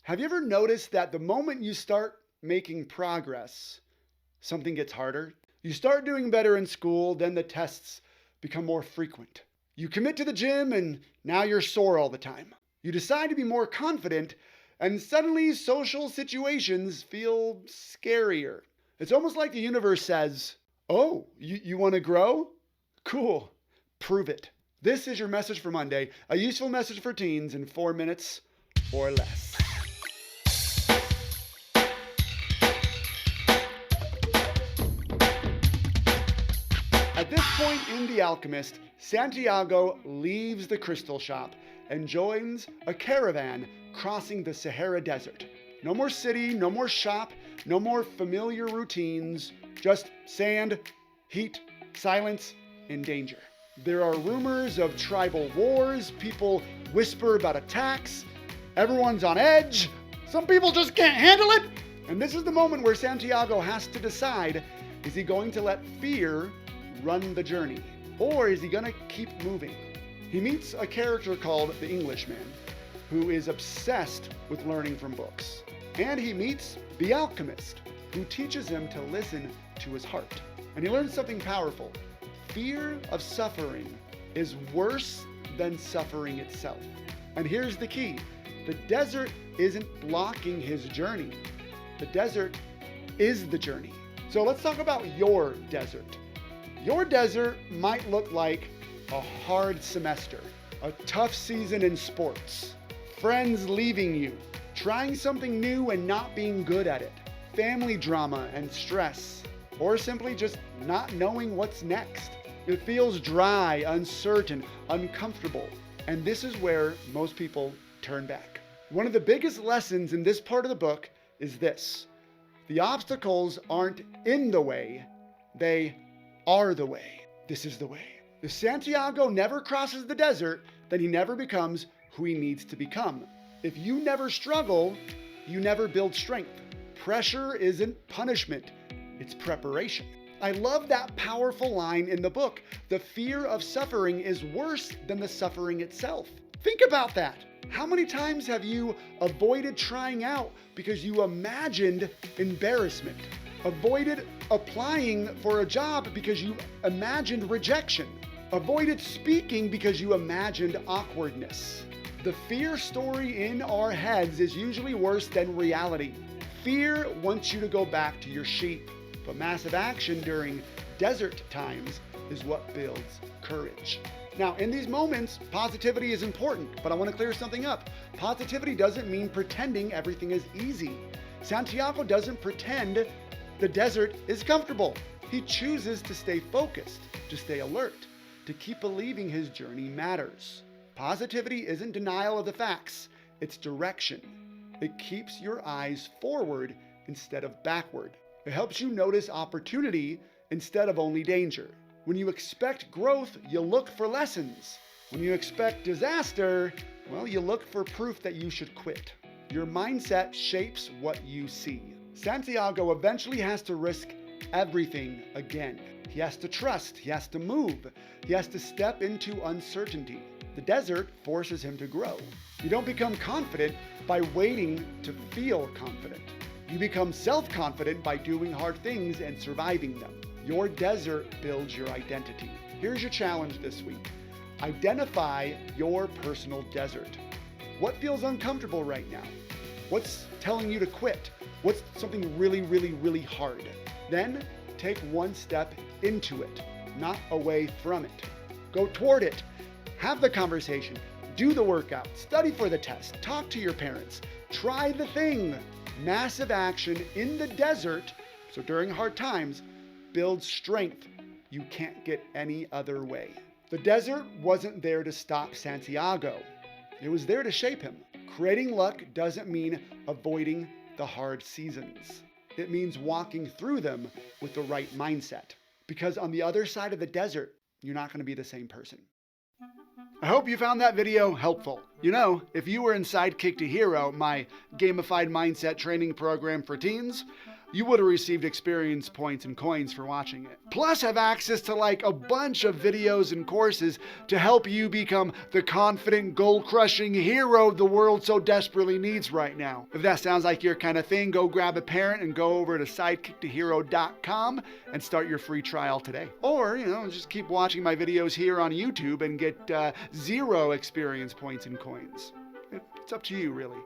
Have you ever noticed that the moment you start making progress, something gets harder? You start doing better in school, then the tests become more frequent. You commit to the gym and now you're sore all the time. You decide to be more confident and suddenly social situations feel scarier. It's almost like the universe says, "Oh, you want to grow? Cool. Prove it." This is your message for Monday, a useful message for teens in 4 minutes or less. At this point in The Alchemist, Santiago leaves the crystal shop and joins a caravan crossing the Sahara Desert. No more city, no more shop, no more familiar routines, just sand, heat, silence, and danger. There are rumors of tribal wars, people whisper about attacks, everyone's on edge, some people just can't handle it. And this is the moment where Santiago has to decide, is he going to let fear run the journey, or is he going to keep moving? He meets a character called the Englishman, who is obsessed with learning from books. And he meets the Alchemist, who teaches him to listen to his heart. And he learns something powerful. Fear of suffering is worse than suffering itself. And here's the key. The desert isn't blocking his journey. The desert is the journey. So let's talk about your desert. Your desert might look like a hard semester, a tough season in sports, friends leaving you, trying something new and not being good at it, family drama and stress, or simply just not knowing what's next. It feels dry, uncertain, uncomfortable, and this is where most people turn back. One of the biggest lessons in this part of the book is this: the obstacles aren't in the way, they are the way. This is the way. If Santiago never crosses the desert, then he never becomes who he needs to become. If you never struggle, you never build strength. Pressure isn't punishment, it's preparation. I love that powerful line in the book. The fear of suffering is worse than the suffering itself. Think about that. How many times have you avoided trying out because you imagined embarrassment? Avoided applying for a job because you imagined rejection? Avoided speaking because you imagined awkwardness? The fear story in our heads is usually worse than reality. Fear wants you to go back to your sheep, but massive action during desert times is what builds courage. Now, in these moments, positivity is important, but I want to clear something up. Positivity doesn't mean pretending everything is easy. Santiago doesn't pretend the desert is comfortable. He chooses to stay focused, to stay alert, to keep believing his journey matters. Positivity isn't denial of the facts, it's direction. It keeps your eyes forward instead of backward. It helps you notice opportunity instead of only danger. When you expect growth, you look for lessons. When you expect disaster, well, you look for proof that you should quit. Your mindset shapes what you see. Santiago eventually has to risk everything again. He has to trust, he has to move, he has to step into uncertainty. The desert forces him to grow. You don't become confident by waiting to feel confident. You become self-confident by doing hard things and surviving them. Your desert builds your identity. Here's your challenge this week. Identify your personal desert. What feels uncomfortable right now? What's telling you to quit? What's something really, really, really hard? Then take one step into it, not away from it. Go toward it. Have the conversation. Do the workout. Study for the test. Talk to your parents. Try the thing. Massive action in the desert, so during hard times, builds strength you can't get any other way. The desert wasn't there to stop Santiago. It was there to shape him. Creating luck doesn't mean avoiding the hard seasons. It means walking through them with the right mindset. Because on the other side of the desert, you're not going to be the same person. I hope you found that video helpful. You know, if you were in Sidekick to Hero, my gamified mindset training program for teens, you would have received experience points and coins for watching it. Plus have access to like a bunch of videos and courses to help you become the confident, goal-crushing hero the world so desperately needs right now. If that sounds like your kind of thing, go grab a parent and go over to sidekicktohero.com and start your free trial today. Or, just keep watching my videos here on YouTube and get 0 experience points and coins. It's up to you, really.